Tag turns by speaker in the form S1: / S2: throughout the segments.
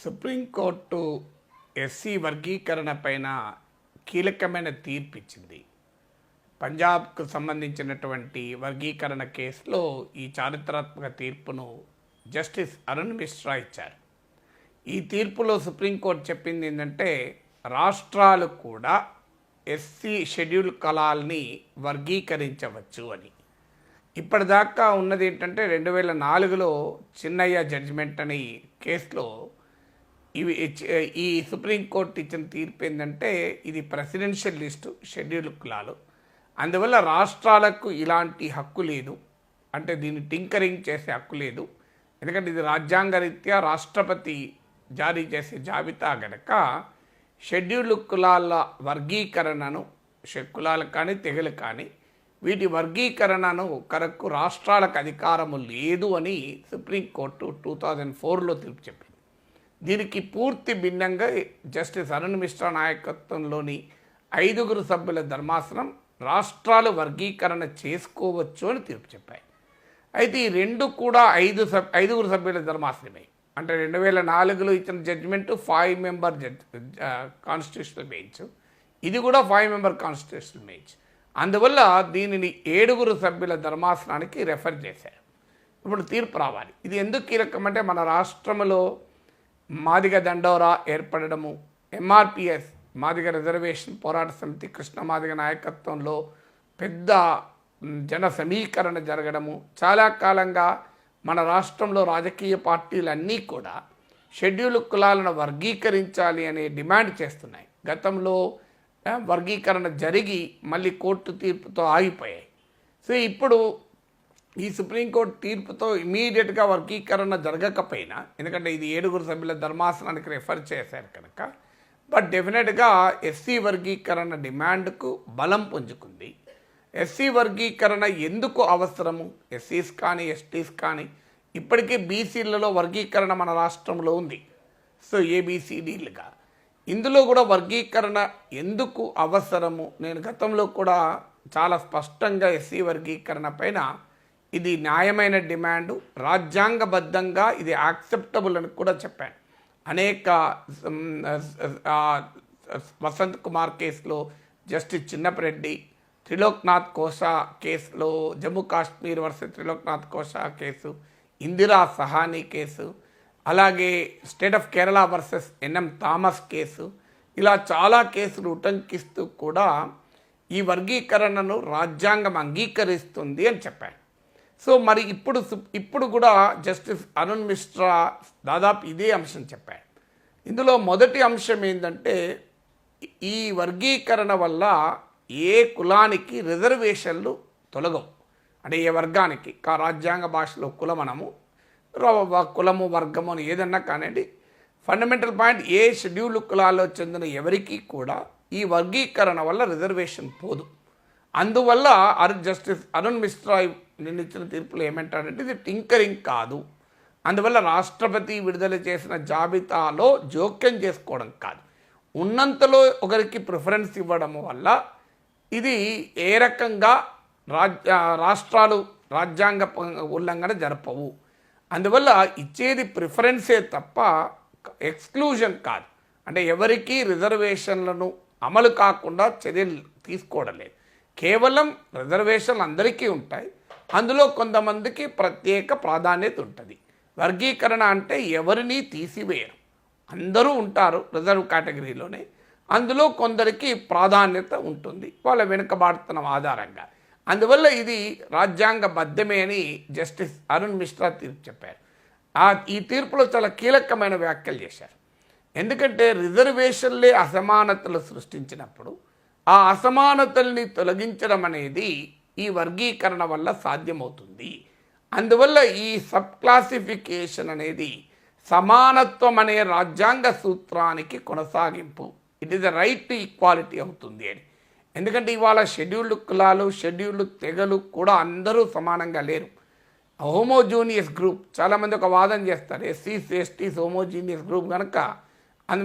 S1: Supreme court SC వర్గీకరణ పైన కీలకమైన తీర్పు ఇచ్చింది. పంజాబ్కు సంబంధించినటువంటి వర్గీకరణ కేసులో ఈ చారిత్రాత్మక తీర్పును జస్టిస్ అరుణ్ మిశ్రా ఇచ్చారు. ఈ తీర్పులో సుప్రీంకోర్టు చెప్పింది ఏంటంటే, రాష్ట్రాలు కూడా ఎస్సీ షెడ్యూల్ కులాల్ని వర్గీకరించవచ్చు అని. ఇప్పటిదాకా ఉన్నది ఏంటంటే 2004లో చిన్నయ్య జడ్జిమెంట్ అని కేసులో ఈ సుప్రీంకోర్టు ఇచ్చిన తీర్పు ఏంటంటే, ఇది ప్రెసిడెన్షియల్ లిస్టు షెడ్యూల్ కులాలు, అందువల్ల రాష్ట్రాలకు ఇలాంటి హక్కు లేదు, అంటే దీన్ని టింకరింగ్ చేసే హక్కు లేదు. ఎందుకంటే ఇది రాజ్యాంగరీత్యా రాష్ట్రపతి జారీ చేసే జాబితా గనక షెడ్యూల్ కులాల వర్గీకరణను, కులాలు కానీ తెగలు కానీ వీటి వర్గీకరణను కొరకు రాష్ట్రాలకు అధికారము లేదు అని సుప్రీంకోర్టు 2004లో తీర్పు చెప్పింది. దీనికి పూర్తి భిన్నంగా జస్టిస్ అరుణ్ మిశ్రా నాయకత్వంలోని 5 సభ్యుల ధర్మాసనం రాష్ట్రాలు వర్గీకరణ చేసుకోవచ్చు అని తీర్పు చెప్పాయి. అయితే ఈ రెండు కూడా 5 సభ్యుల ధర్మాసనమే. అంటే 2004లో ఇచ్చిన జడ్జిమెంటు 5 మెంబర్ కాన్స్టిట్యూషనల్ బెంచ్, ఇది కూడా 5 మెంబర్ కాన్స్టిట్యూషనల్ బెంచ్. అందువల్ల దీనిని 7 సభ్యుల ధర్మాసనానికి రెఫర్ చేశారు. ఇప్పుడు తీర్పు రావాలి. ఇది ఎందుకు కీలకం అంటే, మన రాష్ట్రంలో మాదిగ దండోరా ఏర్పడము, ఎంఆర్పిఎస్ మాదిగ రిజర్వేషన్ పోరాట సమితి కృష్ణ మాదిగ నాయకత్వంలో పెద్ద జన సమీకరణ జరగడము, చాలా కాలంగా మన రాష్ట్రంలో రాజకీయ పార్టీలన్నీ కూడా షెడ్యూల్ కులాలను వర్గీకరించాలి అనే డిమాండ్ చేస్తున్నాయి. గతంలో వర్గీకరణ జరిగి మళ్ళీ కోర్టు తీర్పుతో ఆగిపోయాయి. సో ఇప్పుడు ఈ సుప్రీంకోర్టు తీర్పుతో ఇమీడియట్గా వర్గీకరణ జరగకపోయినా, ఎందుకంటే ఇది 7 సభ్యుల ధర్మాసనానికి రెఫర్ చేశారు కనుక, బట్ డెఫినెట్గా ఎస్సీ వర్గీకరణ డిమాండ్కు బలం పుంజుకుంది. ఎస్సీ వర్గీకరణ ఎందుకు అవసరము? ఎస్సీస్ కానీ ఎస్టీస్ కానీ ఇప్పటికే బీసీలలో వర్గీకరణ మన రాష్ట్రంలో ఉంది. సో ఏబిసిడీలుగా ఇందులో కూడా వర్గీకరణ ఎందుకు అవసరము? నేను గతంలో కూడా చాలా స్పష్టంగా ఎస్సీ వర్గీకరణ పైన ఇది న్యాయమైన డిమాండు, రాజ్యాంగబద్ధంగా ఇది యాక్సెప్టబుల్ అని కూడా చెప్పాను. అనేక వసంత్ కుమార్ కేసులో జస్టిస్ చిన్నపరెడ్డి, త్రిలోక్నాథ్ కోషా కేసులో Jammu Kashmir versus Triloknath కోషా case, Indira Sahani case, అలాగే state of Kerala versus NM Thomas case, ఇలా చాలా కేసులు ఉటంకిస్తూ కూడా ఈ వర్గీకరణను రాజ్యాంగం అంగీకరిస్తుంది అని చెప్పాను. సో మరి ఇప్పుడు కూడా జస్టిస్ అరుణ్ మిశ్రా దాదాపు ఇదే అంశం చెప్పాడు. ఇందులో మొదటి అంశం ఏంటంటే, ఈ వర్గీకరణ వల్ల ఏ కులానికి రిజర్వేషన్లు తొలగవు. అంటే ఏ వర్గానికి రాజ్యాంగ భాషలో కులమనము, కులము వర్గము అని ఏదన్నా కానివ్వండి, ఫండమెంటల్ పాయింట్ ఏ షెడ్యూల్ కులాల్లో చెందిన ఎవరికి కూడా ఈ వర్గీకరణ వల్ల రిజర్వేషన్ పోదు. అందువల్ల జస్టిస్ అరుణ్ మిశ్రా నిన్న ఇచ్చిన తీర్పులో ఏమంటాడంటే, ఇది టింకరింగ్ కాదు, అందువల్ల రాష్ట్రపతి విడుదల చేసిన జాబితాలో జోక్యం చేసుకోవడం కాదు, ఉన్నంతలో ఒకరికి ప్రిఫరెన్స్ ఇవ్వడం వల్ల ఇది ఏ రకంగా రాష్ట్రాలు రాజ్యాంగ ఉల్లంఘన జరపవు. అందువల్ల ఇచ్చేది ప్రిఫరెన్సే తప్ప ఎక్స్క్లూజన్ కాదు. అంటే ఎవరికి రిజర్వేషన్లను అమలు కాకుండా చర్యలు తీసుకోవడం లేదు. కేవలం రిజర్వేషన్లు అందరికీ ఉంటాయి, అందులో కొంతమందికి ప్రత్యేక ప్రాధాన్యత ఉంటుంది. వర్గీకరణ అంటే ఎవరిని తీసివేయరు, అందరూ ఉంటారు రిజర్వ్ కేటగిరీలోనే, అందులో కొందరికి ప్రాధాన్యత ఉంటుంది వాళ్ళ వెనుకబాటుతనం ఆధారంగా. అందువల్ల ఇది రాజ్యాంగబద్ధమే అని జస్టిస్ అరుణ్ మిశ్రా తీర్పు చెప్పారు. ఈ తీర్పులో చాలా కీలకమైన వ్యాఖ్యలు చేశారు. ఎందుకంటే రిజర్వేషన్లే అసమానతలు సృష్టించినప్పుడు ఆ అసమానతల్ని తొలగించడం అనేది ఈ వర్గీకరణ వల్ల సాధ్యమవుతుంది. అందువల్ల ఈ సబ్ క్లాసిఫికేషన్ అనేది సమానత్వం అనే రాజ్యాంగ సూత్రానికి కొనసాగింపు. It is the right to equality అవుతుంది అని. ఎందుకంటే ఇవాళ షెడ్యూల్డ్ కులాలు, షెడ్యూల్డ్ తెగలు కూడా అందరూ సమానంగా లేరు. హోమోజీనియస్ గ్రూప్, చాలామంది ఒక వాదన చేస్తారు, ఎస్సీస్ ఎస్టీస్ హోమోజీనియస్ గ్రూప్ కనుక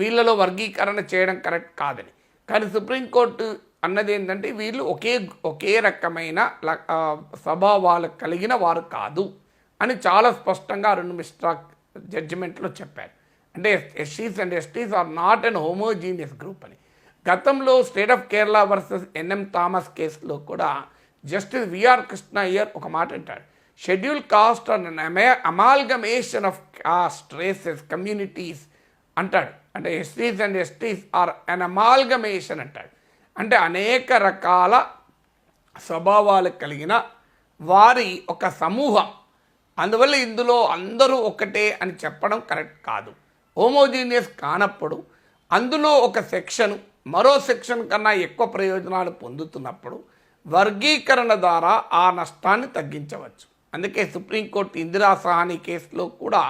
S1: వీళ్ళలో వర్గీకరణ చేయడం కరెక్ట్ కాదని. కానీ సుప్రీంకోర్టు అన్నది ఏంటంటే, వీళ్ళు ఒకే రకమైన స్వభావాలు కలిగిన వారు కాదు అని చాలా స్పష్టంగా అరుణ్ మిశ్రా జడ్జిమెంట్లో చెప్పారు. అంటే ఎస్సీస్ and STs are not an homogeneous group అని. గతంలో state of Kerala versus NM Thomas కేసులో కూడా జస్టిస్ విఆర్ కృష్ణ అయ్యర్ ఒక మాట అంటాడు, schedule caste are amalgamation of caste races communities అంటాడు. అంటే ఎస్సీస్ and STs are an amalgamation అంటాడు. అంటే అనేక రకాల స్వభావాలు కలిగిన వారి ఒక సమూహం. అందువల్ల ఇందులో అందరూ ఒకటే అని చెప్పడం కరెక్ట్ కాదు. హోమోజీనియస్ కానప్పుడు అందులో ఒక సెక్షన్ మరో సెక్షన్ కన్నా ఎక్కువ ప్రయోజనాలు పొందుతున్నప్పుడు వర్గీకరణ ద్వారా ఆ నష్టాన్ని తగ్గించవచ్చు. అందుకే సుప్రీంకోర్టు ఇందిరా సహాని కేసులో కూడా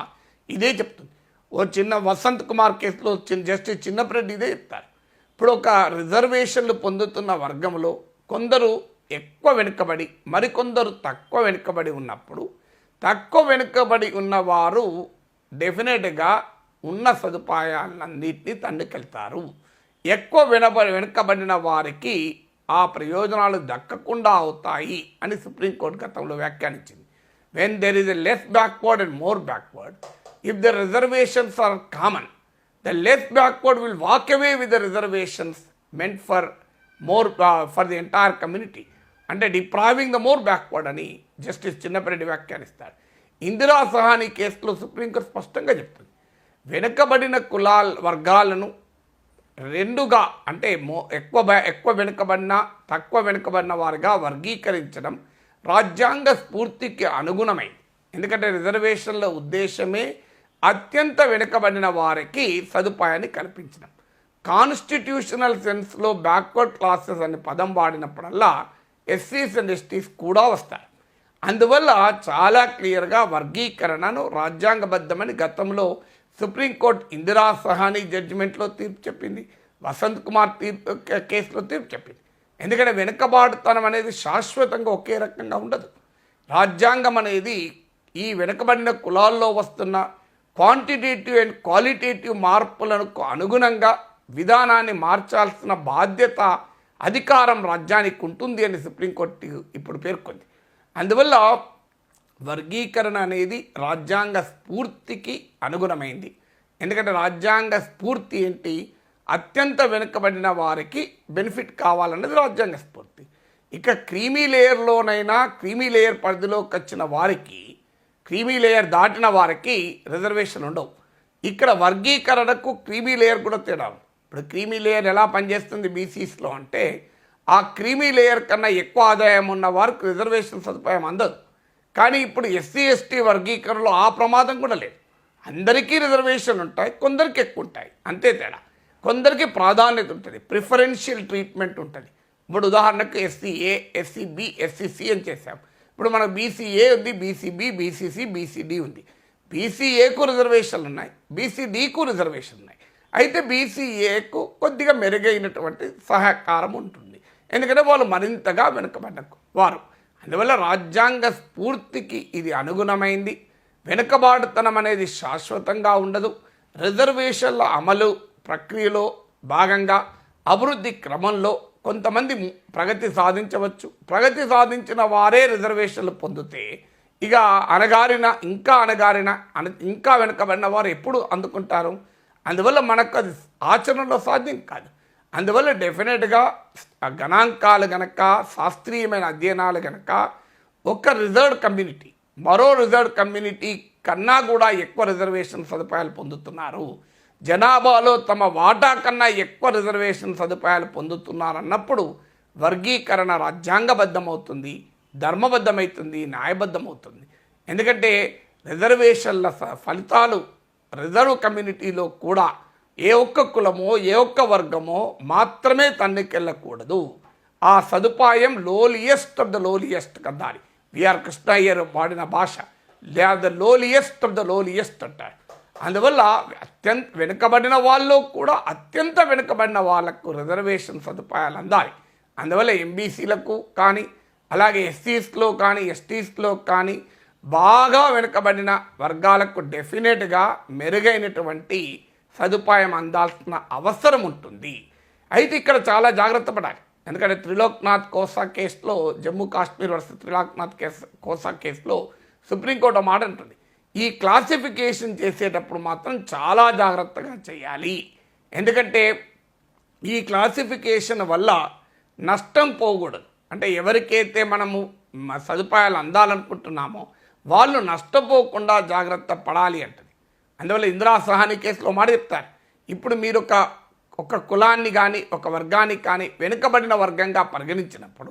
S1: ఇదే చెప్తుంది. ఓ చిన్న వసంత్ కుమార్ కేసులో జస్టిస్ చిన్నపరెడ్డి ఇదే చెప్తారు. ఇప్పుడు ఒక రిజర్వేషన్లు పొందుతున్న వర్గంలో కొందరు ఎక్కువ వెనుకబడి మరికొందరు తక్కువ వెనుకబడి ఉన్నప్పుడు తక్కువ వెనుకబడి ఉన్నవారు డెఫినెట్గా ఉన్న సదుపాయాలన్నింటినీ తండ్రికెళ్తారు. ఎక్కువ వెనుకబడిన వారికి ఆ ప్రయోజనాలు దక్కకుండా అవుతాయి అని సుప్రీంకోర్టు గతంలో వ్యాఖ్యానించింది. When there is a less backward and more backward, if the reservations are common, the less backward will walk away with the reservations meant for the entire community, అంటే డిప్రైవింగ్ ద మోర్ బ్యాక్వర్డ్ అని justice Chinnappa Reddy వ్యాఖ్యానిస్తారు. ఇందిరా సహాని కేసులో supreme court స్పష్టంగా చెప్తుంది, వెనుకబడిన వర్గాలను రెండుగా అంటే ఎక్కువ వెనుకబడిన తక్కువ వెనుకబడిన వారిగా వర్గీకరించడం రాజ్యాంగ స్ఫూర్తికి అనుగుణమైంది. ఎందుకంటే రిజర్వేషన్ల ఉద్దేశమే అత్యంత వెనుకబడిన వారికి సదుపాయాన్ని కల్పించడం. కాన్స్టిట్యూషనల్ సెన్స్లో బ్యాక్వర్డ్ క్లాసెస్ అనే పదం వాడినప్పుడల్లా ఎస్సీస్ అండ్ ఎస్టీస్ కూడా వస్తారు. అందువల్ల చాలా క్లియర్గా వర్గీకరణను రాజ్యాంగబద్ధమని గతంలో సుప్రీంకోర్టు ఇందిరా సహాని జడ్జిమెంట్లో తీర్పు చెప్పింది, వసంత్ కుమార్ కేసులో తీర్పు చెప్పింది. ఎందుకంటే వెనుకబాటుతనం అనేది శాశ్వతంగా ఒకే రకంగా ఉండదు. రాజ్యాంగం అనేది ఈ వెనుకబడిన కులాల్లో వస్తున్న క్వాంటిటేటివ్ అండ్ క్వాలిటేటివ్ మార్పులకు అనుగుణంగా విధానాన్ని మార్చాల్సిన బాధ్యత అధికారం రాజ్యానికి ఉంటుంది అని సుప్రీంకోర్టు ఇప్పుడు పేర్కొంది. అందువల్ల వర్గీకరణ అనేది రాజ్యాంగ స్ఫూర్తికి అనుగుణమైంది. ఎందుకంటే రాజ్యాంగ స్ఫూర్తి ఏంటి, అత్యంత వెనుకబడిన వారికి బెనిఫిట్ కావాలన్నది రాజ్యాంగ స్ఫూర్తి. ఇక క్రీమీ లేయర్లోనైనా క్రీమీ లేయర్ పరిధిలోకి వచ్చిన వారికి, క్రీమీ లేయర్ దాటిన వారికి రిజర్వేషన్ ఉండవు. ఇక్కడ వర్గీకరణకు క్రీమీ లేయర్ కూడా తేడా. ఇప్పుడు క్రీమీ లేయర్ ఎలా పనిచేస్తుంది బీసీస్లో అంటే, ఆ క్రీమీ లేయర్ కన్నా ఎక్కువ ఆదాయం ఉన్న వారికి రిజర్వేషన్ సదుపాయం అందదు. కానీ ఇప్పుడు ఎస్సీ ఎస్టీ వర్గీకరణలో ఆ ప్రమాదం కూడా లేదు. అందరికీ రిజర్వేషన్లు ఉంటాయి, కొందరికి ఎక్కువ ఉంటాయి, అంతే తేడా. కొందరికి ప్రాధాన్యత ఉంటుంది, ప్రిఫరెన్షియల్ ట్రీట్మెంట్ ఉంటుంది. ఇప్పుడు ఉదాహరణకు ఎస్సీఏ, ఎస్సీబి, ఎస్సీసీ అని చేసాం. ఇప్పుడు మనకు బీసీఏ ఉంది, బీసీబి, బీసీసీ, బీసీడి ఉంది. బీసీఏకు రిజర్వేషన్లు ఉన్నాయి, బీసీడీకు రిజర్వేషన్లు ఉన్నాయి. అయితే బీసీఏకు కొద్దిగా మెరుగైనటువంటి సహకారం ఉంటుంది, ఎందుకంటే వాళ్ళు మరింతగా వెనుకబడ్డ వారు. అందువల్ల రాజ్యాంగ స్ఫూర్తికి ఇది అనుగుణమైంది. వెనుకబాటుతనం అనేది శాశ్వతంగా ఉండదు. రిజర్వేషన్ల అమలు ప్రక్రియలో భాగంగా అభివృద్ధి క్రమంలో కొంతమంది ప్రగతి సాధించవచ్చు. ప్రగతి సాధించిన వారే రిజర్వేషన్లు పొందితే ఇక ఇంకా వెనుకబడిన వారు ఎప్పుడు అందుకుంటారు? అందువల్ల మనకు అది ఆచరణలో సాధ్యం కాదు. అందువల్ల డెఫినెట్గా గణాంకాలు గనక, శాస్త్రీయమైన అధ్యయనాలు గనక ఒక రిజర్వ్డ్ కమ్యూనిటీ మరో రిజర్వ్డ్ కమ్యూనిటీ కన్నా కూడా ఎక్కువ రిజర్వేషన్ సదుపాయాలు పొందుతున్నారు, జనాభాలో తమ వాటా కన్నా ఎక్కువ రిజర్వేషన్ సదుపాయాలు పొందుతున్నారన్నప్పుడు వర్గీకరణ రాజ్యాంగబద్ధమవుతుంది, ధర్మబద్ధమవుతుంది, న్యాయబద్ధమవుతుంది. ఎందుకంటే రిజర్వేషన్ల ఫలితాలు రిజర్వ్ కమ్యూనిటీలో కూడా ఏ ఒక్క కులమో ఏ ఒక్క వర్గమో మాత్రమే తన్నికెళ్ళకూడదు. ఆ సదుపాయం లోలియెస్ట్ ఆఫ్ ద లోలియెస్ట్ కదాలి. విఆర్ కృష్ణ అయ్యర్ వాడిన భాష, the lowliest of the lowliest అంటారు. అందువల్ల అత్యంత వెనుకబడిన వాళ్ళు కూడా అత్యంత వెనుకబడిన వాళ్ళకు రిజర్వేషన్ సదుపాయాలు అందాలి. అందువల్ల ఎంబీసీలకు కానీ, అలాగే ఎస్సీస్లో కానీ, ఎస్టీస్లో కానీ బాగా వెనుకబడిన వర్గాలకు డెఫినెట్గా మెరుగైనటువంటి సదుపాయం అందాల్సిన అవసరం ఉంటుంది. అయితే ఇక్కడ చాలా జాగ్రత్త పడాలి. ఎందుకంటే త్రిలోక్నాథ్ కోసా కేసులో, జమ్మూ కాశ్మీర్ వర్సెస్ త్రిలోక్నాథ్ కోసా కేసులో సుప్రీంకోర్టు మాట అంటుంది, ఈ క్లాసిఫికేషన్ చేసేటప్పుడు మాత్రం చాలా జాగ్రత్తగా చేయాలి. ఎందుకంటే ఈ క్లాసిఫికేషన్ వల్ల నష్టం పోకూడదు. అంటే ఎవరికైతే మనము సదుపాయాలు అందాలనుకుంటున్నామో వాళ్ళు నష్టపోకుండా జాగ్రత్త పడాలి అంటది. అందువల్ల ఇందిరా సహాని కేసులో మాట చెప్తారు, ఇప్పుడు మీరు ఒక కులాన్ని కానీ ఒక వర్గానికి కానీ వెనుకబడిన వర్గంగా పరిగణించినప్పుడు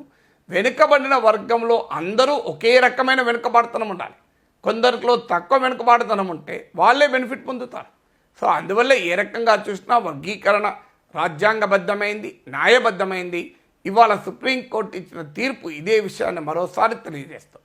S1: వెనుకబడిన వర్గంలో అందరూ ఒకే రకమైన వెనుకబాటుతనం ఉండాలి. కొందరిలో తక్కువ వెనుకబాటుతనం ఉంటే వాళ్ళే బెనిఫిట్ పొందుతారు. సో అందువల్ల ఏ రకంగా చూసినా వర్గీకరణ రాజ్యాంగబద్ధమైంది, న్యాయబద్ధమైంది. ఇవాళ సుప్రీంకోర్టు ఇచ్చిన తీర్పు ఇదే విషయాన్ని మరోసారి తెలియజేస్తుంది.